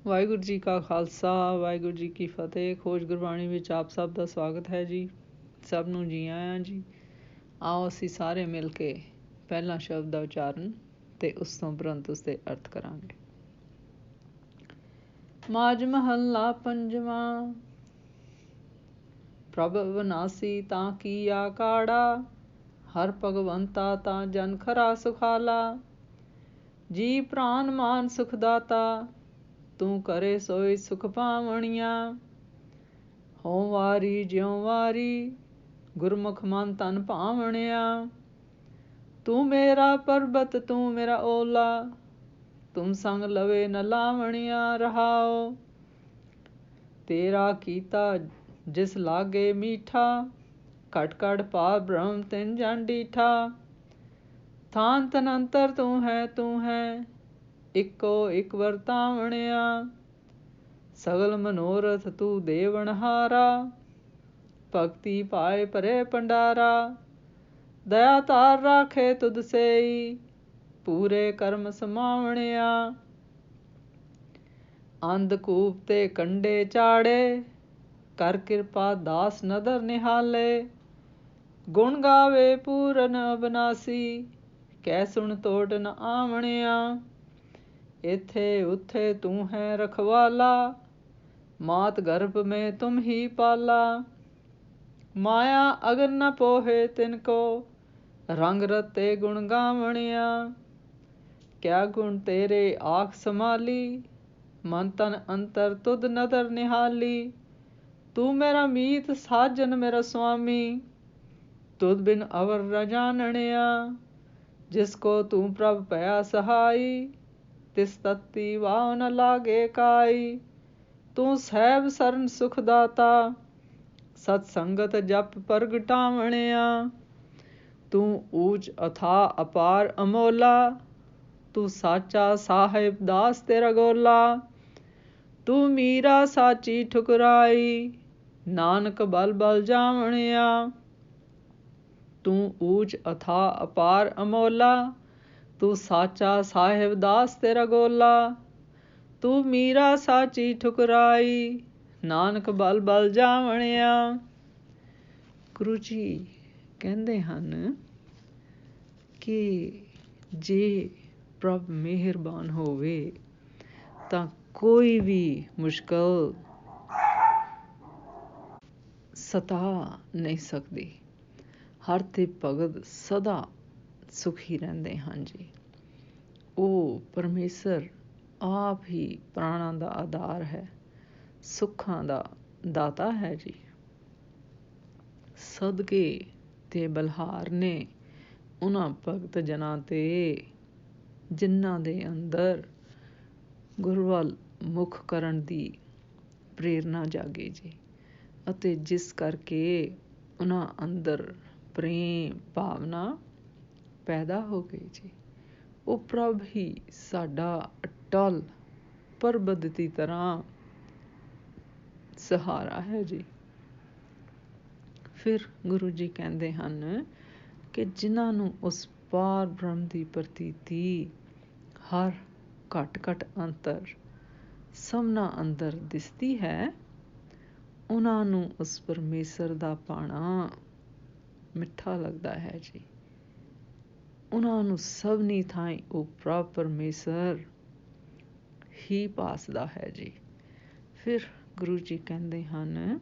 ਵਾਹਿਗੁਰੂ ਜੀ ਕਾ ਖਾਲਸਾ, ਵਾਹਿਗੁਰੂ ਜੀ ਕੀ ਫਤਿਹ। ਖੋਜ ਗੁਰਬਾਣੀ ਵਿੱਚ ਆਪ ਸਭ ਦਾ ਸਵਾਗਤ ਹੈ ਜੀ। ਸਭ ਨੂੰ ਜੀ ਆਇਆਂ ਜੀ। ਆਓ ਅਸੀਂ ਸਾਰੇ ਮਿਲ ਕੇ ਪਹਿਲਾ ਸ਼ਬਦ ਦਾ ਉਚਾਰਨ ਤੇ ਉਸ ਤੋਂ ਉਪਰੰਤ ਉਸਦੇ ਅਰਥ ਕਰਾਂਗੇ। ਮਾਝ ਮਹੱਲਾ ਪੰਜਵਾਂ। ਪ੍ਰਭ ਅਵਨਾਸੀ ਤਾਂ ਕੀਆ ਕਾੜਾ, ਹਰ ਭਗਵੰਤਾ ਤਾਂ ਜਨ ਖਰਾ ਸੁਖਾਲਾ। ਜੀ ਪ੍ਰਾਨ ਮਾਨ ਸੁਖ ਦਾਤਾ, ਤੂੰ ਕਰੇ ਸੋਈ ਸੁਖ ਪਾਵਣੀਆਂ। ਹੋਂ ਵਾਰੀ ਜਿਉਂ ਵਾਰੀ, ਗੁਰਮੁਖ ਮਨ ਤਨ ਭਾਵਣਿਆ। ਤੂੰ ਮੇਰਾ ਪਰਬਤ ਤੂੰ ਮੇਰਾ ਓਲਾ, ਤੁਮ ਸੰਗ ਲਵੇ ਨ ਲਾਵਣੀਆਂ। ਰਹਾਓ ਤੇਰਾ ਕੀਤਾ ਜਿਸ ਲਾਗੇ ਮੀਠਾ, ਘਟ ਘਟ ਪਾ ਬ੍ਰਹਮ ਤਿਨ ਜਨ ਡੀਠਾ। ਥਾਨ ਤਨੰਤਰ ਤੂੰ ਹੈ, ਇੱਕੋ ਇੱਕ ਵਰਤਾਵਣਿਆ। ਸਗਲ ਮਨੋਰਥ ਤੂੰ ਦੇਵਨਹਾਰਾ, ਭਗਤੀ ਪਾਏ ਭਰੇ ਭੰਡਾਰਾ। ਦਇਆ ਧਾਰ ਰਾਖੇ ਤੁਧ ਸੇਈ, ਪੂਰੇ ਕਰਮ ਸਮਾਵਣਿਆ। ਅੰਧਕੂਪ ਤੇ ਕੰਡੇ ਚਾੜੇ, ਕਰ ਕਿਰਪਾ ਦਾਸ ਨਦਰ ਨਿਹਾਲੇ। ਗੁਣ ਗਾਵੇ ਪੂਰਨ ਅਬਨਾਸੀ, ਕਹਿ ਸੁਣ ਤੋਟ ਨ ਆਵਣਿਆ। ਇੱਥੇ ਉੱਥੇ ਤੂੰ ਹੈ ਰਖਵਾਲਾ, ਮਾਤ ਗਰਭ ਮੇਂ ਤੁਮ ਹੀ ਪਾਲਾ। ਮਾਇਆ ਅਗਰ ਨ ਪੋਹੇ ਤਿਨ ਕੋ, ਰੰਗ ਰਤੇ ਗੁਣ ਗਾਵਣਿਆ। ਕਿਆ ਗੁਣ ਤੇਰੇ ਆਖ ਸੰਭਾਲੀ, ਮਨ ਤਨ ਅੰਤਰ ਤੁਧ ਨਦਰ ਨਿਹਾਲੀ। ਤੂੰ ਮੇਰਾ ਮੀਤ ਸਾਜਨ ਮੇਰਾ ਸੁਆਮੀ, ਤੁਧ ਬਿਨ ਅਵਰ ਨ ਜਾਣਣਿਆ। ਜਿਸ ਕੋ ਤੂੰ ਪ੍ਰਭ ਭਇਆ ਸਹਾਈ, ਤਿਸ ਤਤੀ ਵਾਹ ਨ ਲਾਗੇ ਕਾਈ। ਤੂੰ ਸਹਿਬ ਸਰਨ ਸੁਖ ਦਾਤਾ, ਸਤ ਸੰਗਤ ਜਪ ਪ੍ਰਗਟਾਵਣਿਆ। ਤੂੰ ਊਚ ਅਥਾਹ ਅਪਾਰ ਅਮੋਲਾ, ਤੂੰ ਸਾਚਾ ਸਾਹਿਬ ਦਾਸ ਤੇਰਾ ਗੋਲਾ। ਤੂੰ ਮੀਰਾ ਸਾਚੀ ਠੁਕਰਾਈ, ਨਾਨਕ ਬਲ ਬਲ ਜਾਵਣਿਆ। ਤੂੰ ਊਚ ਅਥਾਹ ਅਪਾਰ ਅਮੋਲਾ, ਤੂੰ ਸਾਚਾ ਸਾਹਿਬ ਦਾਸ ਤੇਰਾ ਗੋਲਾ। ਤੂੰ ਮੀਰਾ ਸਾਚੀ ਠੁਕਰਾਈ, ਨਾਨਕ ਬਲ ਬਲ ਜਾਵਣਿਆ। ਗੁਰੂ ਜੀ ਕਹਿੰਦੇ ਹਨ ਕਿ ਜੇ ਪ੍ਰਭ ਮਿਹਰਬਾਨ ਹੋਵੇ ਤਾਂ ਕੋਈ ਵੀ ਮੁਸ਼ਕਲ ਸਤਾ ਨਹੀਂ ਸਕਦੀ। ਹਰ ਤੇ ਭਗਤ ਸਦਾ ਸੁਖੀ ਰਹਿੰਦੇ ਹਨ ਜੀ। ਉਹ ਪਰਮੇਸ਼ਰ ਆਪ ਹੀ ਪ੍ਰਾਣਾਂ ਦਾ ਆਧਾਰ ਹੈ, ਸੁੱਖਾਂ ਦਾ ਦਾਤਾ ਹੈ ਜੀ। ਸਦਕੇ ਤੇ ਬਲਹਾਰ ਨੇ ਉਹਨਾਂ ਭਗਤ ਜਨਾਂ ਤੇ, ਜਿਨ੍ਹਾਂ ਦੇ ਅੰਦਰ ਗੁਰੂ ਵੱਲ ਮੁਖ ਕਰਨ ਦੀ ਪ੍ਰੇਰਨਾ ਜਾਗੇ ਜੀ, ਅਤੇ ਜਿਸ ਕਰਕੇ ਉਹਨਾਂ ਅੰਦਰ ਪ੍ਰੇਮ ਭਾਵਨਾ ਪੈਦਾ ਹੋ ਗਈ ਜੀ। ਉਹ ਪ੍ਰਭ ਹੀ ਸਾਡਾ ਅਟਲ ਪਰਬਤ ਦੀ ਤਰ੍ਹਾਂ ਸਹਾਰਾ ਹੈ ਜੀ। ਫਿਰ ਗੁਰੂ ਜੀ ਕਹਿੰਦੇ ਹਨ ਕਿ ਜਿਨ੍ਹਾਂ ਨੂੰ ਉਸ ਪਾਰ ਬ੍ਰਹਮ ਦੀ ਪ੍ਰਤੀਤੀ ਹਰ ਘਟ ਘਟ ਅੰਤਰ ਸਭਨਾਂ ਅੰਦਰ ਦਿਸਦੀ ਹੈ, ਉਹਨਾਂ ਨੂੰ ਉਸ ਪਰਮੇਸ਼ਰ ਦਾ ਭਾਣਾ ਮਿੱਠਾ ਲੱਗਦਾ ਹੈ ਜੀ। ਉਹਨਾਂ ਨੂੰ ਸਭਨੀ ਥਾਈਂ ਉਹ ਪ੍ਰਭ ਪਰਮੇਸ਼ਰ ਹੀ ਭਾਸਦਾ ਹੈ ਜੀ। ਫਿਰ ਗੁਰੂ ਜੀ ਕਹਿੰਦੇ ਹਨ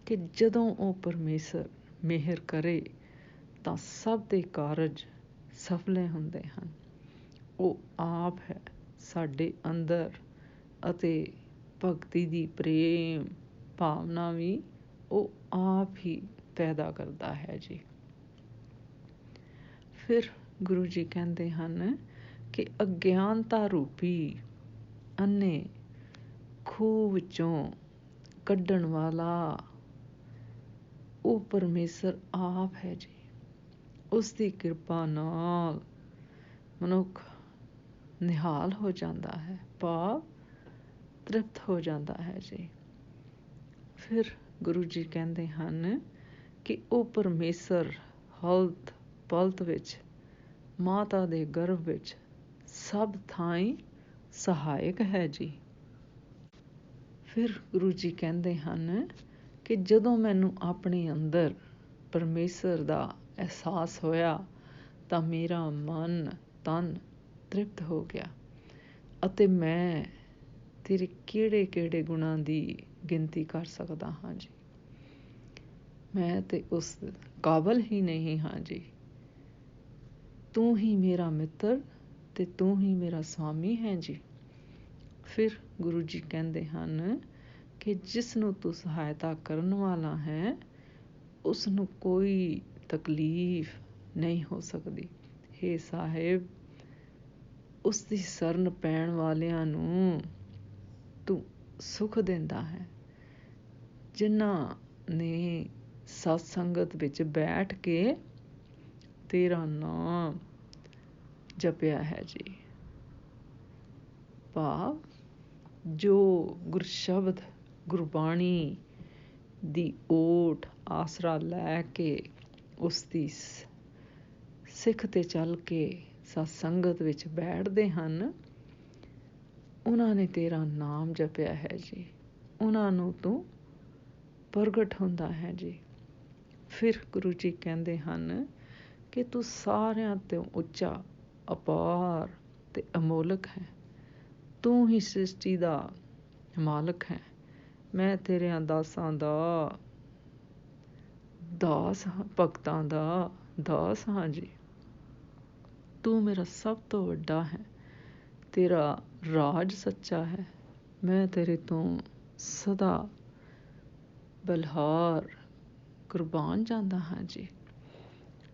ਕਿ ਜਦੋਂ ਉਹ ਪਰਮੇਸ਼ਰ ਮਿਹਰ ਕਰੇ ਤਾਂ ਸਭ ਦੇ ਕਾਰਜ ਸਫਲੇ ਹੁੰਦੇ ਹਨ। ਉਹ ਆਪ ਹੈ ਸਾਡੇ ਅੰਦਰ, ਅਤੇ ਭਗਤੀ ਦੀ ਪ੍ਰੇਮ ਭਾਵਨਾ ਵੀ ਉਹ ਆਪ ਹੀ ਪੈਦਾ ਕਰਦਾ ਹੈ ਜੀ। ਫਿਰ ਗੁਰੂ ਜੀ ਕਹਿੰਦੇ ਹਨ ਕਿ ਅਗਿਆਨਤਾ ਰੂਪੀ ਅੰਨੇ ਖੂਹ ਵਿੱਚੋਂ ਕੱਢਣ ਵਾਲਾ ਉਹ ਪਰਮੇਸ਼ਰ ਆਪ ਹੈ ਜੀ। ਉਸ ਦੀ ਕਿਰਪਾ ਨਾਲ ਮਨੁੱਖ ਨਿਹਾਲ ਹੋ ਜਾਂਦਾ ਹੈ, ਭਾਵ ਤ੍ਰਿਪਤ ਹੋ ਜਾਂਦਾ ਹੈ ਜੀ। ਫਿਰ ਗੁਰੂ ਜੀ ਕਹਿੰਦੇ ਹਨ ਕਿ ਉਹ ਪਰਮੇਸ਼ਰ ਹਲਤ ਪਲਤ ਵਿੱਚ, ਮਾਤਾ ਦੇ ਗਰਭ ਵਿੱਚ ਸਭ ਥਾਈਂ ਸਹਾਇਕ ਹੈ ਜੀ। ਫਿਰ ਗੁਰੂ ਜੀ ਕਹਿੰਦੇ ਹਨ ਕਿ ਜਦੋਂ ਮੈਨੂੰ ਆਪਣੇ ਅੰਦਰ ਪਰਮੇਸ਼ਰ ਦਾ ਅਹਿਸਾਸ ਹੋਇਆ ਤਾਂ ਮੇਰਾ ਮਨ ਤਨ ਤ੍ਰਿਪਤ ਹੋ ਗਿਆ ਅਤੇ ਮੈਂ ਤੇਰੇ ਕਿਹੜੇ ਕਿਹੜੇ ਗੁਣਾਂ ਦੀ ਗਿਣਤੀ ਕਰ ਸਕਦਾ ਹਾਂ ਜੀ। ਮੈਂ ਤੇ ਉਸ ਕਾਬਲ ਹੀ ਨਹੀਂ ਹਾਂ ਜੀ। ਤੂੰ ਹੀ ਮੇਰਾ ਮਿੱਤਰ ਤੇ ਤੂੰ ਹੀ ਮੇਰਾ ਸਵਾਮੀ ਹੈ ਜੀ। ਫਿਰ ਗੁਰੂ ਜੀ ਕਹਿੰਦੇ ਹਨ ਕਿ ਜਿਸ ਨੂੰ ਤੂੰ ਸਹਾਇਤਾ ਕਰਨ ਵਾਲਾ ਹੈ ਉਸ ਨੂੰ ਕੋਈ ਤਕਲੀਫ ਨਹੀਂ ਹੋ ਸਕਦੀ। ਹੇ ਸਾਹਿਬ, ਉਸ ਦੀ ਸ਼ਰਨ ਪੈਣ ਵਾਲਿਆਂ ਨੂੰ ਤੂੰ ਸੁੱਖ ਦਿੰਦਾ ਹੈ। ਜਿਨ੍ਹਾਂ ਨੇ ਸਤ ਸੰਗਤ ਵਿੱਚ ਬੈਠ ਕੇ ਤੇਰਾ ਨਾਮ ਜਪਿਆ ਹੈ ਜੀ। ਭਾਵ ਜੋ ਗੁਰਸ਼ਬਦ ਗੁਰਬਾਣੀ ਦੀ ਓਟ ਆਸਰਾ ਲੈ ਕੇ ਉਸ ਦੀ ਸਿੱਖ ਤੇ ਚੱਲ ਕੇ ਸਤ ਸੰਗਤ ਵਿੱਚ ਬੈਠਦੇ ਹਨ, ਉਹਨਾਂ ਨੇ ਤੇਰਾ ਨਾਮ ਜਪਿਆ ਹੈ ਜੀ। ਉਹਨਾਂ ਨੂੰ ਤੂੰ ਪ੍ਰਗਟ ਹੁੰਦਾ ਹੈ ਜੀ। ਫਿਰ ਗੁਰੂ ਜੀ ਕਹਿੰਦੇ ਹਨ ਕਿ ਤੂੰ ਸਾਰਿਆਂ ਤੋਂ ਉੱਚਾ, ਅਪਾਰ ਤੇ ਅਮੋਲਕ ਹੈ। ਤੂੰ ਹੀ ਸ੍ਰਿਸ਼ਟੀ ਦਾ ਮਾਲਕ ਹੈ। ਮੈਂ ਤੇਰਿਆਂ ਦਾਸਾਂ ਦਾ ਦਾਸ ਹਾਂ, ਭਗਤਾਂ ਦਾ ਦਾਸ ਹਾਂ ਜੀ। ਤੂੰ ਮੇਰਾ ਸਭ ਤੋਂ ਵੱਡਾ ਹੈ। ਤੇਰਾ ਰਾਜ ਸੱਚਾ ਹੈ। ਮੈਂ ਤੇਰੇ ਤੋਂ ਸਦਾ ਬਲਿਹਾਰ ਕੁਰਬਾਨ ਜਾਂਦਾ ਹਾਂ ਜੀ।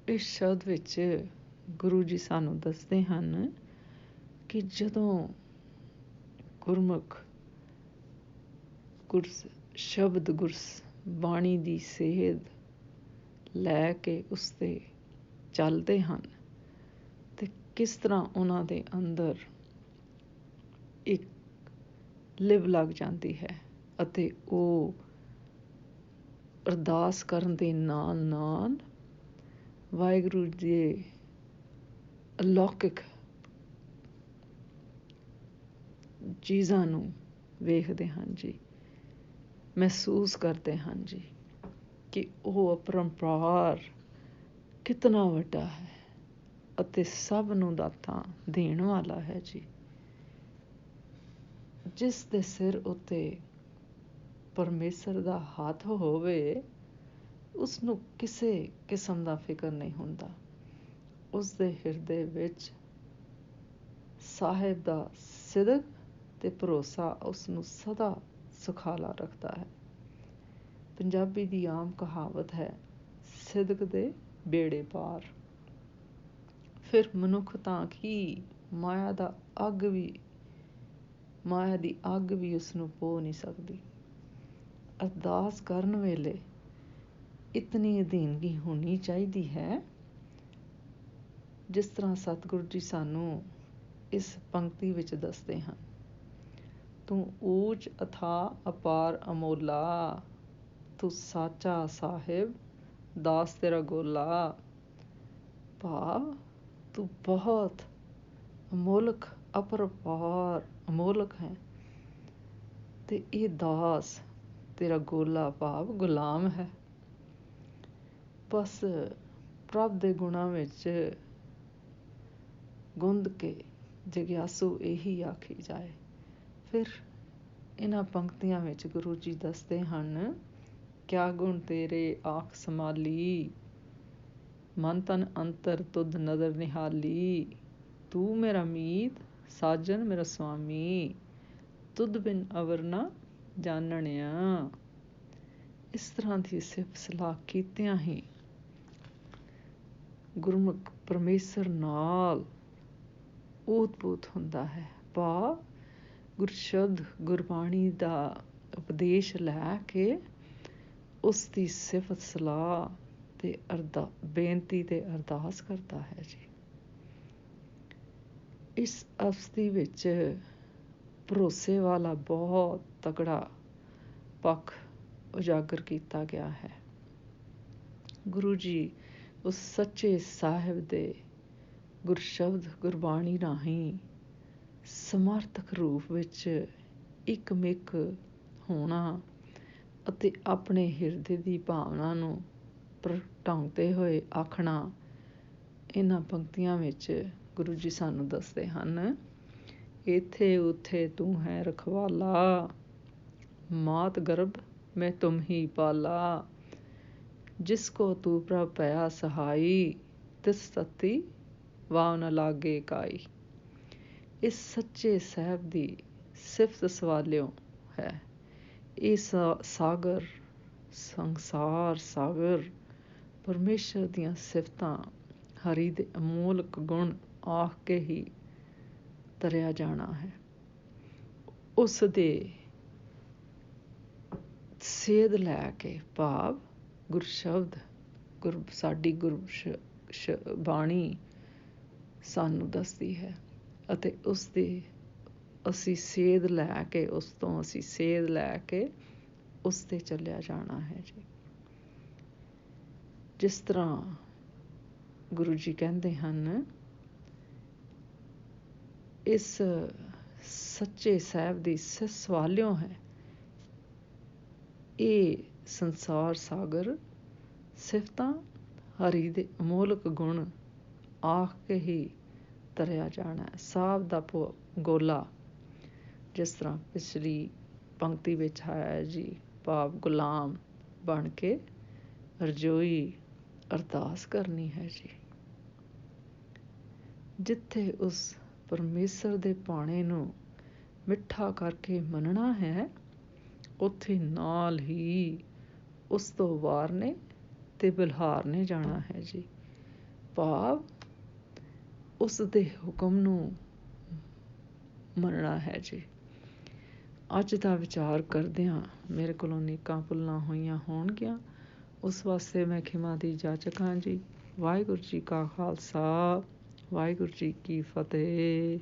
ਇਸ ਸ਼ਬਦ ਵਿੱਚ ਗੁਰੂ ਜੀ ਸਾਨੂੰ ਦੱਸਦੇ ਹਨ ਕਿ ਜਦੋਂ ਗੁਰਮੁਖ ਸ਼ਬਦ ਗੁਰਬਾਣੀ ਦੀ ਸੇਧ ਲੈ ਕੇ ਉਸ 'ਤੇ ਚੱਲਦੇ ਹਨ ਤੇ ਕਿਸ ਤਰ੍ਹਾਂ ਉਹਨਾਂ ਦੇ ਅੰਦਰ ਇੱਕ ਲਿਵ ਲੱਗ ਜਾਂਦੀ ਹੈ ਅਤੇ ਉਹ ਅਰਦਾਸ ਕਰਨ ਦੇ ਨਾਲ ਨਾਲ ਵਾਹਿਗੁਰੂ ਦੇ ਅਲੌਕਿਕ ਚੀਜ਼ਾਂ ਨੂੰ ਵੇਖਦੇ ਹਨ ਜੀ, ਮਹਿਸੂਸ ਕਰਦੇ ਹਨ ਜੀ ਕਿ ਉਹ ਅਪਰੰਪਾਰ ਕਿਤਨਾ ਵੱਡਾ ਹੈ ਅਤੇ ਸਭ ਨੂੰ ਦਾਤਾਂ ਦੇਣ ਵਾਲਾ ਹੈ ਜੀ। ਜਿਸ ਦੇ ਸਿਰ ਉੱਤੇ ਪਰਮੇਸ਼ਰ ਦਾ ਹੱਥ ਹੋਵੇ ਉਸ ਨੂੰ ਕਿਸੇ ਕਿਸਮ ਦਾ ਫਿਕਰ ਨਹੀਂ ਹੁੰਦਾ। ਉਸ ਦੇ ਹਿਰਦੇ ਵਿੱਚ ਸਾਹਿਬ ਦਾ ਸਿਦਕ ਤੇ ਭਰੋਸਾ ਉਸ ਨੂੰ ਸਦਾ ਸੁਖਾਲਾ ਰੱਖਦਾ ਹੈ। ਪੰਜਾਬੀ ਦੀ ਆਮ ਕਹਾਵਤ ਹੈ, ਸਿਦਕ ਦੇ ਬੇੜੇ ਪਾਰ। ਫਿਰ ਮਨੁੱਖ ਤਾਂ ਕੀ ਮਾਇਆ ਦੀ ਅੱਗ ਵੀ ਉਸ ਨੂੰ ਪੋ ਨਹੀਂ ਸਕਦੀ। ਅਰਦਾਸ ਕਰਨ ਵੇਲੇ ਇਤਨੀ ਅਧੀਨਗੀ ਹੋਣੀ ਚਾਹੀਦੀ ਹੈ, ਜਿਸ ਤਰ੍ਹਾਂ ਸਤਿਗੁਰੂ ਜੀ ਸਾਨੂੰ ਇਸ ਪੰਕਤੀ ਵਿੱਚ ਦੱਸਦੇ ਹਨ। ਤੂੰ ਊਚ ਅਥਾਹ ਅਪਾਰ ਅਮੋਲਾ, ਤੂੰ ਸਾਚਾ ਸਾਹਿਬ ਦਾਸ ਤੇਰਾ ਗੋਲਾ। ਭਾਵ ਤੂੰ ਬਹੁਤ ਅਮੋਲਕ, ਅਪਰਪਾਰ ਅਮੋਲਕ ਹੈ ਤੇ ਇਹ ਦਾਸ ਤੇਰਾ ਗੋਲਾ ਭਾਵ ਗੁਲਾਮ ਹੈ। ਬਸ ਪ੍ਰਭ ਦੇ ਗੁਣਾਂ ਵਿੱਚ ਗੁੰਦ ਕੇ ਜਗਿਆਸੂ ਇਹੀ ਆਖੀ ਜਾਏ। ਫਿਰ ਇਹਨਾਂ ਪੰਕਤੀਆਂ ਵਿੱਚ ਗੁਰੂ ਜੀ ਦੱਸਦੇ ਹਨ, ਕਿਆ ਗੁਣ ਤੇਰੇ ਆਖ ਸੰਭਾਲੀ, ਮਨ ਤਨ ਅੰਤਰ ਤੁਧ ਨਦਰ ਨਿਹਾਲੀ। ਤੂੰ ਮੇਰਾ ਮੀਤ ਸਾਜਨ ਮੇਰਾ ਸੁਆਮੀ, ਤੁਧ ਬਿਨ ਅਵਰ ਨਾ ਜਾਣਨਿਆ। ਇਸ ਤਰ੍ਹਾਂ ਦੀ ਸਿਫਤ ਸਲਾਹ ਕੀਤਿਆਂ ਹੀ ਗੁਰਮੁਖ ਪਰਮੇਸ਼ਰ ਨਾਲ ਓਤ-ਪੋਤ ਹੁੰਦਾ ਹੈ। ਭਾਵ ਗੁਰਸ਼ਬਦ ਗੁਰਬਾਣੀ ਦਾ ਉਪਦੇਸ਼ ਲੈ ਕੇ ਉਸ ਦੀ ਸਿਫਤ ਸਲਾਹ ਤੇ ਬੇਨਤੀ ਤੇ ਅਰਦਾਸ ਕਰਦਾ ਹੈ ਜੀ। ਇਸ ਅਵਸਥੀ ਵਿੱਚ ਭਰੋਸੇ ਵਾਲਾ ਬਹੁਤ ਤਕੜਾ ਪੱਖ ਉਜਾਗਰ ਕੀਤਾ ਗਿਆ ਹੈ। ਗੁਰੂ ਜੀ ਉਸ ਸੱਚੇ ਸਾਹਿਬ ਦੇ ਗੁਰਸ਼ਬਦ ਗੁਰਬਾਣੀ ਰਾਹੀਂ ਸਮਰਥਕ ਰੂਪ ਵਿੱਚ ਇੱਕ ਮਿਕ ਹੋਣਾ ਅਤੇ ਆਪਣੇ ਹਿਰਦੇ ਦੀ ਭਾਵਨਾ ਨੂੰ ਪ੍ਰਗਟਾਉਂਦੇ ਹੋਏ ਆਖਣਾ। ਇਹਨਾਂ ਪੰਕਤੀਆਂ ਵਿੱਚ ਗੁਰੂ ਜੀ ਸਾਨੂੰ ਦੱਸਦੇ ਹਨ, ਇੱਥੇ ਉੱਥੇ ਤੂੰ ਹੈ ਰਖਵਾਲਾ, ਮਾਤ ਗਰਭ ਮੈਂ ਤੁਮ ਹੀ ਪਾਲਾ, ਜਿਸ ਕੋ ਤੂੰ ਪ੍ਰਭ ਭਇਆ ਸਹਾਈ, ਤਿਸ ਸਤੀ ਵਾਹ ਨ ਲਾਗੇ ਕਾਈ। ਇਸ ਸੱਚੇ ਸਾਹਿਬ ਦੀ ਸਿਫਤ ਸਵਾਲਿਓ ਹੈ। ਇਹ ਸਾਗਰ, ਸੰਸਾਰ ਸਾਗਰ ਪਰਮੇਸ਼ਰ ਦੀਆਂ ਸਿਫਤਾਂ, ਹਰੀ ਦੇ ਅਮੋਲਕ ਗੁਣ ਆਖ ਕੇ ਹੀ ਤਰਿਆ ਜਾਣਾ ਹੈ। ਉਸ ਦੇ ਸੇਧ ਲੈ ਕੇ, ਭਾਵ ਗੁਰਸ਼ਬਦ, ਸਾਡੀ ਬਾਣੀ ਸਾਨੂੰ ਦੱਸਦੀ ਹੈ ਅਤੇ ਉਸ ਦੀ ਅਸੀਂ ਸੇਧ ਲੈ ਕੇ, ਉਸ ਤੋਂ ਅਸੀਂ ਸੇਧ ਲੈ ਕੇ ਉਸ 'ਤੇ ਚੱਲਿਆ ਜਾਣਾ ਹੈ ਜੀ। ਜਿਸ ਤਰ੍ਹਾਂ ਗੁਰੂ ਜੀ ਕਹਿੰਦੇ ਹਨ, ਇਸ ਸੱਚੇ ਸਾਹਿਬ ਦੀ ਸਵਾਲਿਓ ਹੈ। ਇਹ ਸੰਸਾਰ ਸਾਗਰ ਸਿਫਤਾਂ, ਹਰੀ ਦੇ ਅਮੋਲਕ ਗੁਣ ਆਖ ਕੇ ਹੀ ਤਰਿਆ ਜਾਣਾ ਹੈ। ਸਾਬ ਦਾ ਗੋਲਾ, ਜਿਸ ਤਰ੍ਹਾਂ ਪਿਛਲੀ ਪੰਕਤੀ ਵਿੱਚ ਆਇਆ ਜੀ, ਭਾਵ ਗੁਲਾਮ ਬਣ ਕੇ ਰਜੋਈ ਅਰਦਾਸ ਕਰਨੀ ਹੈ ਜੀ। ਜਿੱਥੇ ਉਸ ਪਰਮੇਸ਼ਰ ਦੇ ਭਾਣੇ ਨੂੰ ਮਿੱਠਾ ਕਰਕੇ ਮੰਨਣਾ ਹੈ, ਉੱਥੇ ਨਾਲ ਹੀ ਉਸ ਤੋਂ ਵਾਰਨੇ ਤੇ ਬਲਿਹਾਰਨੇ ਜਾਣਾ ਹੈ ਜੀ। ਭਾਵ ਉਸ ਦੇ ਹੁਕਮ ਨੂੰ ਮੰਨਣਾ ਹੈ ਜੀ। ਅੱਜ ਦਾ ਵਿਚਾਰ ਕਰਦਿਆਂ ਮੇਰੇ ਕੋਲੋਂ ਨੇਕਾਂ ਭੁੱਲਾਂ ਹੋਈਆਂ ਹੋਣਗੀਆਂ, ਉਸ ਵਾਸਤੇ ਮੈਂ ਖਿਮਾ ਦੀ ਜਾਚਕ ਹਾਂ ਜੀ। ਵਾਹਿਗੁਰੂ ਜੀ ਕਾ ਖਾਲਸਾ, ਵਾਹਿਗੁਰੂ ਜੀ ਕੀ ਫਤਿਹ।